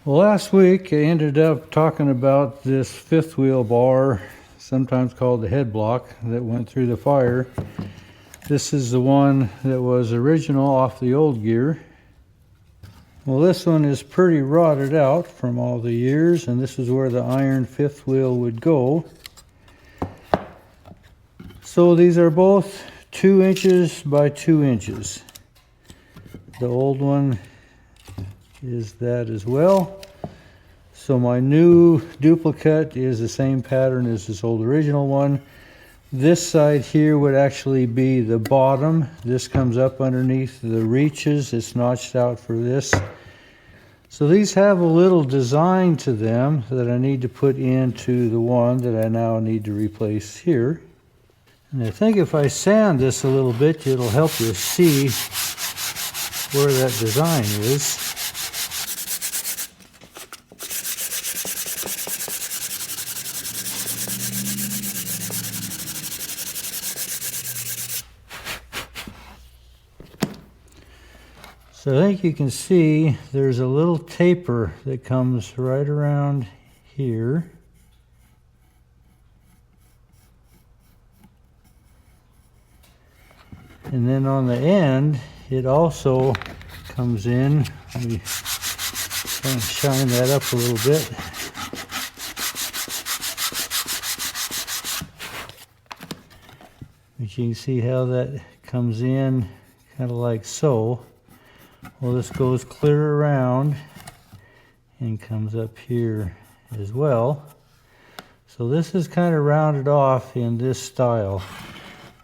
Well, last week I ended up talking about this fifth wheel bar, sometimes called the head block, that went through the fire. This is the one that was original off the old gear. Well, this one is pretty rotted out from all the years, and this is where the iron fifth wheel would go. So these are both 2 inches by 2 inches. The old one is that as well. So my new duplicate is the same pattern as this old original one. This side here would actually be the bottom. This comes up underneath the reaches. It's notched out for this. So these have a little design to them that I need to put into the one that I now need to replace here. And I think if I sand this a little bit, it'll help you see where that design is. So I think you can see there's a little taper that comes right around here. And then on the end, it also comes in. Let me try and shine that up a little bit. But you can see how that comes in, kind of like so. Well, this goes clear around and comes up here as well. So this is kind of rounded off in this style.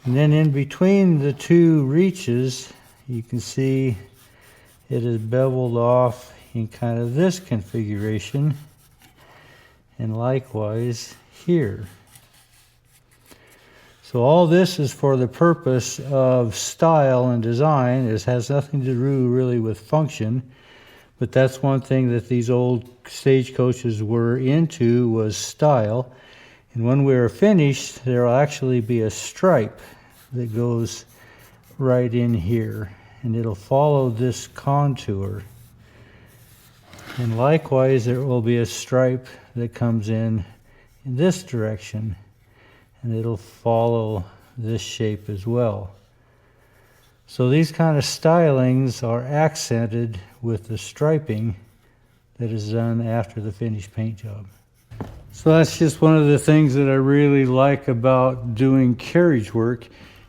And then in between the two reaches, you can see it is beveled off in kind of this configuration, and likewise here. So all this is for the purpose of style and design. It has nothing to do really with function, but that's one thing that these old stagecoaches were into, was style. And when we are finished, there will actually be a stripe that goes right in here, and it'll follow this contour. And likewise, there will be a stripe that comes in this direction, and it'll follow this shape as well. So these kind of stylings are accented with the striping that is done after the finished paint job. So that's just one of the things that I really like about doing carriage work.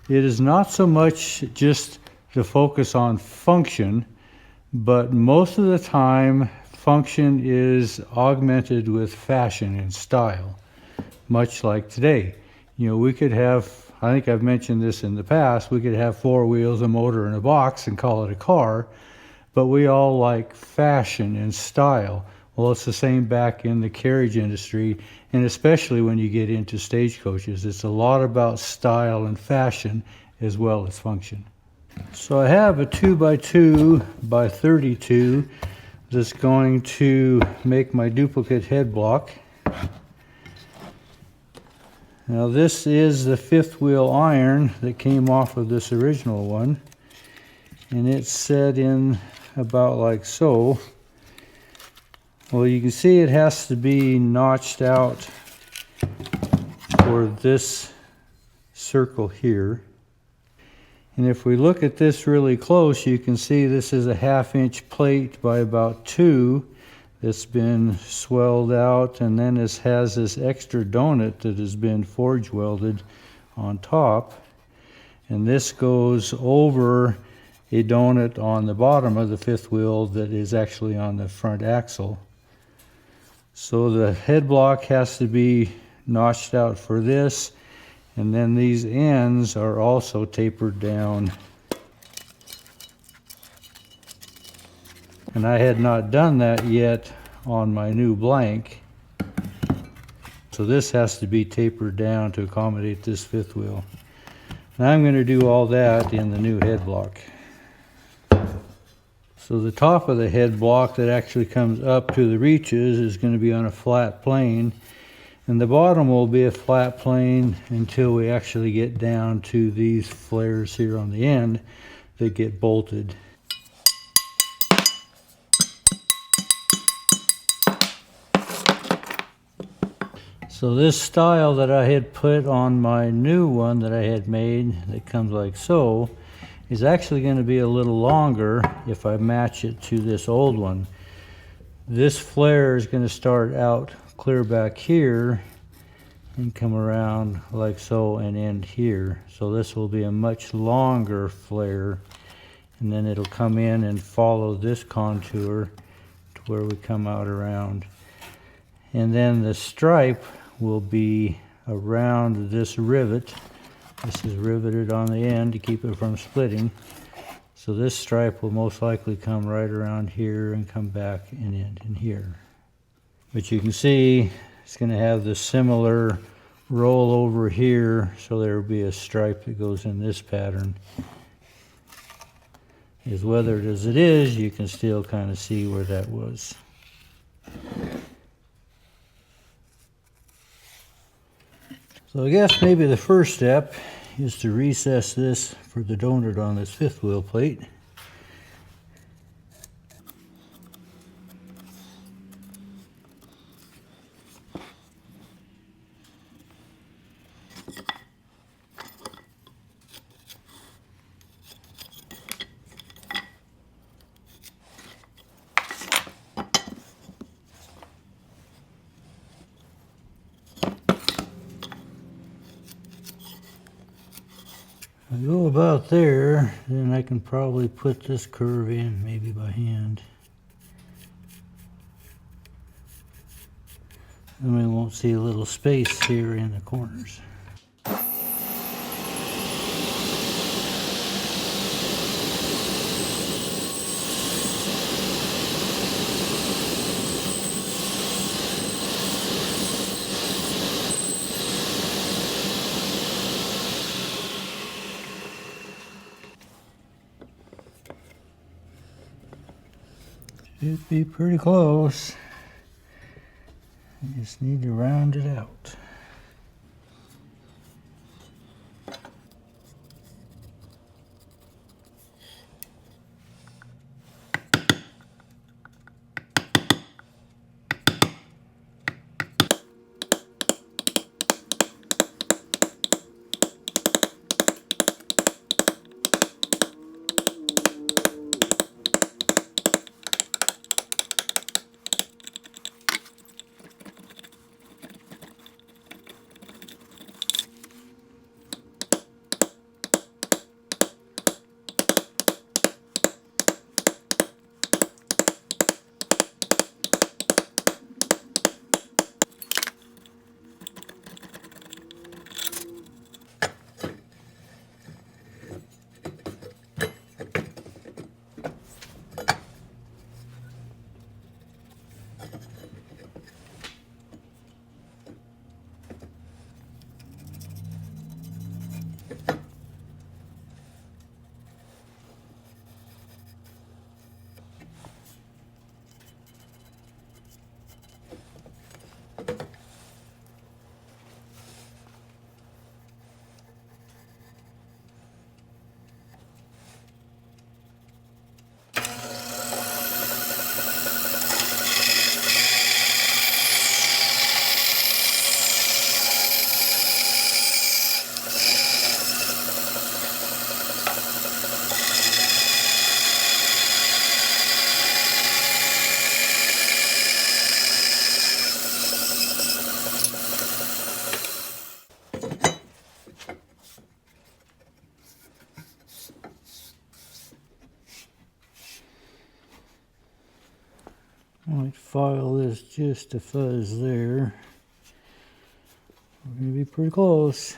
It is not so much just to focus on function, but most of the time function is augmented with fashion and style, much like today. You know, we could have, I think I've mentioned this in the past, we could have 4 wheels, a motor, and a box and call it a car, but we all like fashion and style. Well, it's the same back in the carriage industry, and especially when you get into stagecoaches. It's a lot about style and fashion as well as function. So I have a 2x2 by 32 that's going to make my duplicate head block. Now this is the fifth wheel iron that came off of this original one, and it's set in about like so. Well, you can see it has to be notched out for this circle here. And if we look at this really close, you can see this is a 1/2 inch plate by about 2 that's been swelled out, and then this has this extra donut that has been forge welded on top. And this goes over a donut on the bottom of the fifth wheel that is actually on the front axle. So the head block has to be notched out for this, and then these ends are also tapered down. And I had not done that yet on my new blank. So this has to be tapered down to accommodate this fifth wheel. Now I'm going to do all that in the new head block. So the top of the head block that actually comes up to the reaches is going to be on a flat plane, and the bottom will be a flat plane until we actually get down to these flares here on the end that get bolted. So this style that I had put on my new one that I had made that comes like so is actually going to be a little longer if I match it to this old one. This flare is going to start out clear back here and come around like so and end here. So this will be a much longer flare, and then it'll come in and follow this contour to where we come out around. And then the stripe will be around this rivet. This is riveted on the end to keep it from splitting. So this stripe will most likely come right around here and come back and end in here. But you can see it's going to have the similar roll over here, so there will be a stripe that goes in this pattern. As weathered as it is, you can still kind of see where that was. So I guess maybe the first step is to recess this for the donut on this fifth wheel plate. I go about there, then I can probably put this curve in, maybe by hand. Then we won't see a little space here in the corners. Should be pretty close. I just need to round it out. I might file this just a fuzz there. We're going to be pretty close.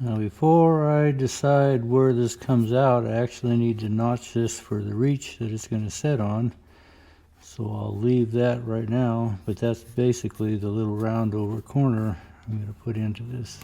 Now before I decide where this comes out, I actually need to notch this for the reach that it's going to set on. So I'll leave that right now, but that's basically the little round over corner I'm going to put into this.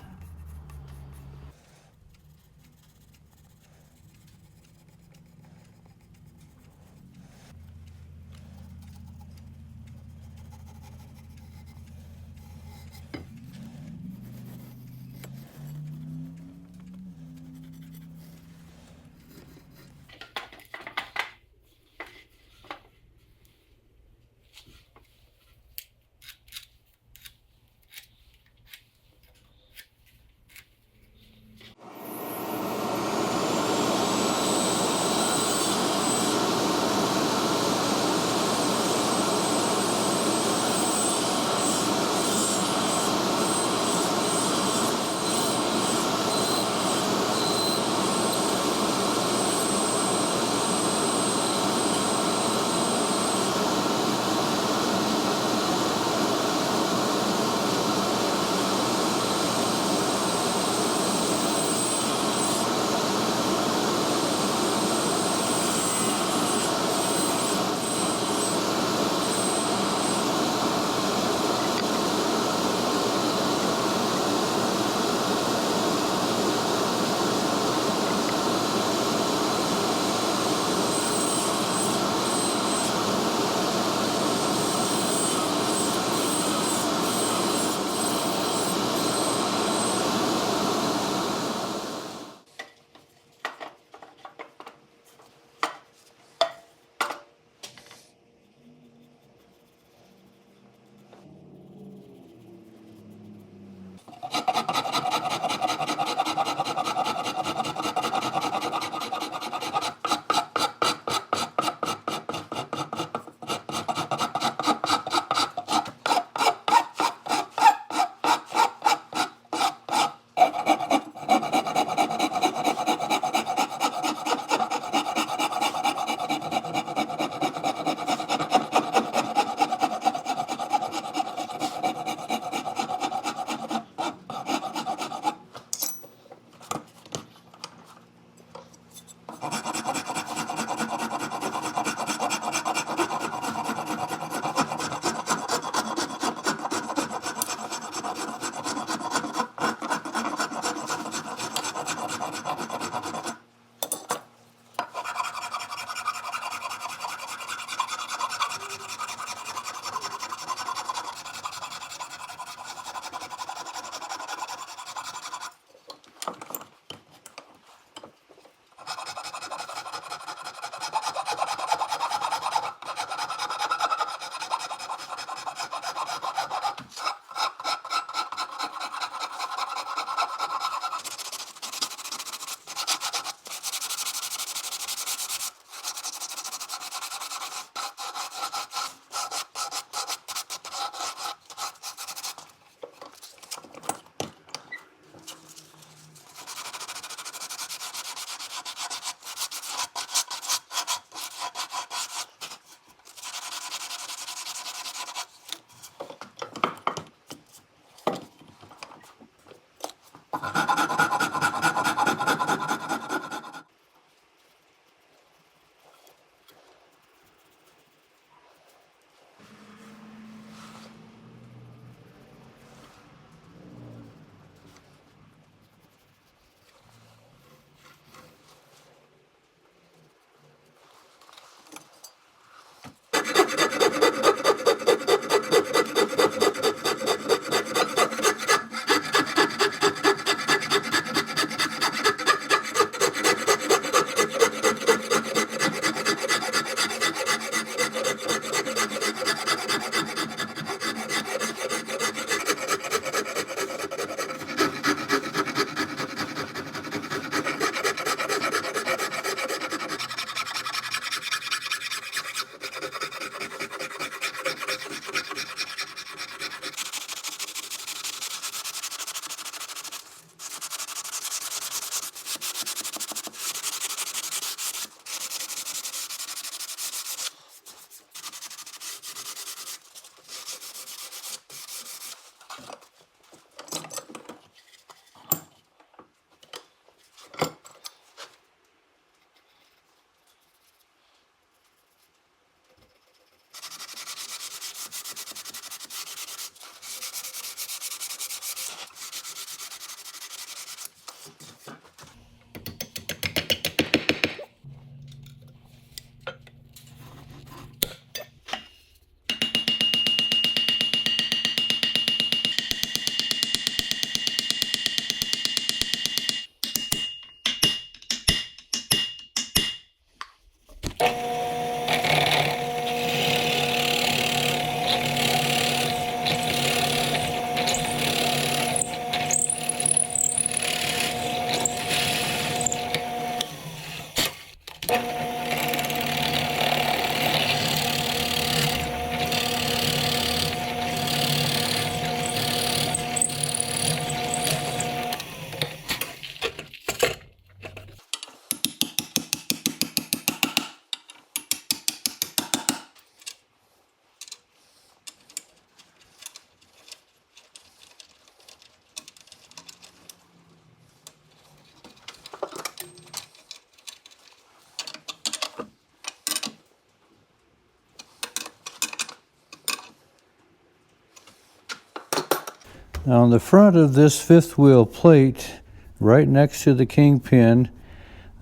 Now on the front of this fifth wheel plate, right next to the kingpin,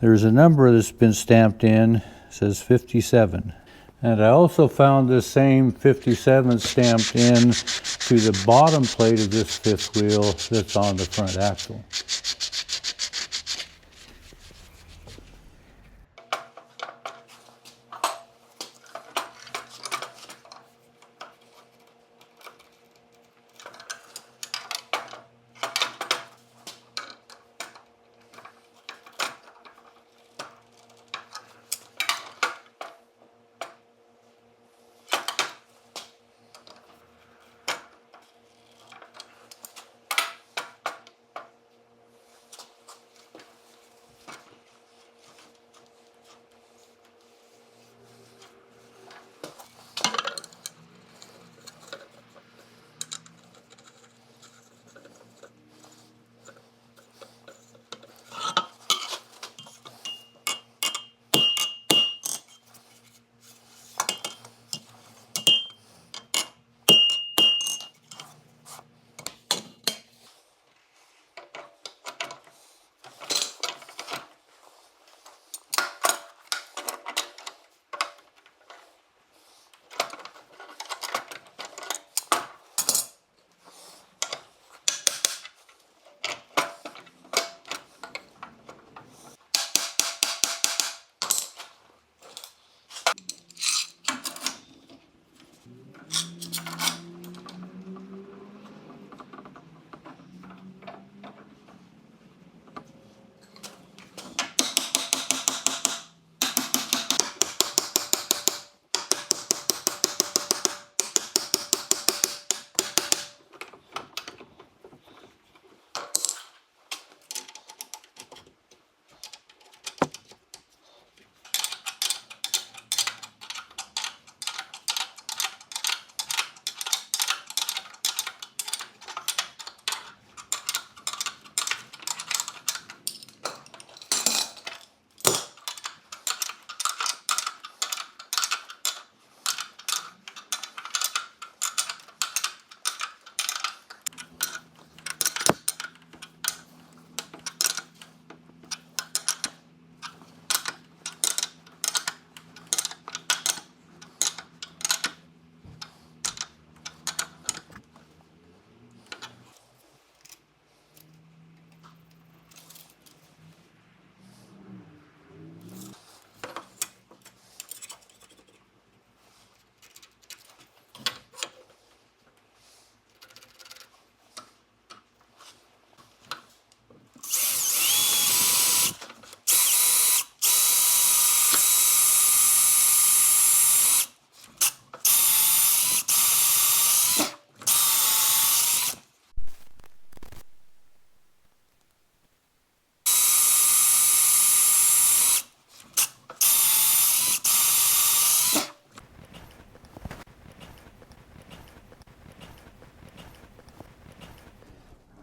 there's a number that's been stamped in. It says 57. And I also found this same 57 stamped in to the bottom plate of this fifth wheel that's on the front axle.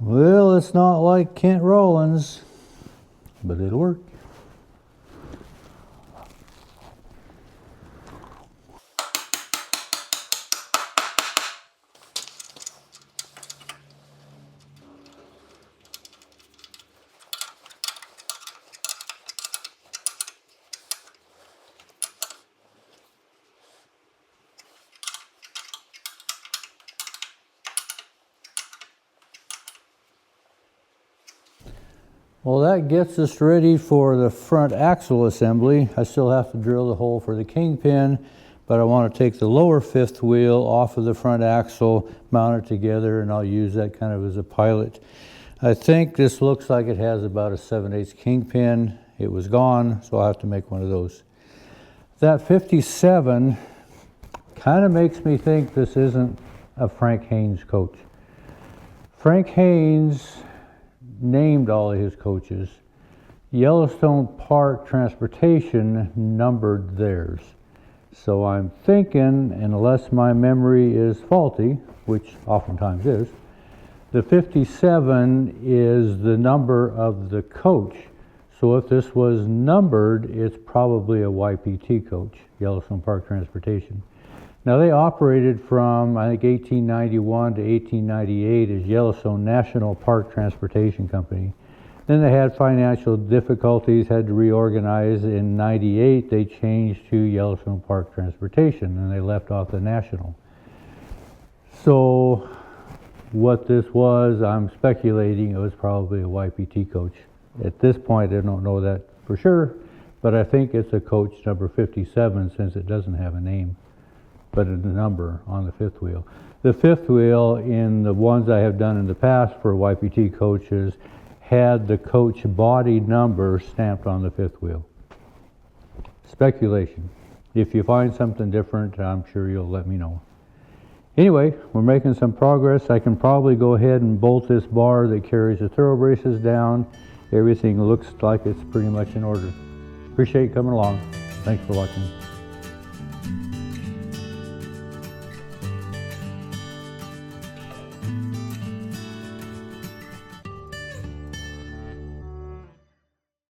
Well, it's not like Kent Rollins, but it'll work. Well, that gets us ready for the front axle assembly. I still have to drill the hole for the kingpin, but I want to take the lower fifth wheel off of the front axle, mount it together, and I'll use that kind of as a pilot. I think this looks like it has about a 7/8 kingpin. It was gone, so I'll have to make one of those. That 57 kind of makes me think this isn't a Frank Haynes coach. Frank Haynes named all of his coaches. Yellowstone Transportation numbered theirs. So I'm thinking, unless my memory is faulty, which oftentimes is, the 57 is the number of the coach. So if this was numbered, it's probably a YPT coach, Yellowstone Park Transportation. Now they operated from, I think, 1891 to 1898 as Yellowstone National Park Transportation Company. Then they had financial difficulties, had to reorganize. In 98, they changed to Yellowstone Park Transportation, and they left off the national. So what this was, I'm speculating it was probably a YPT coach. At this point, I don't know that for sure, but I think it's a coach number 57 since it doesn't have a name, but a number on the fifth wheel. The fifth wheel in the ones I have done in the past for YPT coaches had the coach body number stamped on the fifth wheel. Speculation. If you find something different, I'm sure you'll let me know. Anyway, we're making some progress. I can probably go ahead and bolt this bar that carries the throw braces down. Everything looks like it's pretty much in order. Appreciate you coming along. Thanks for watching.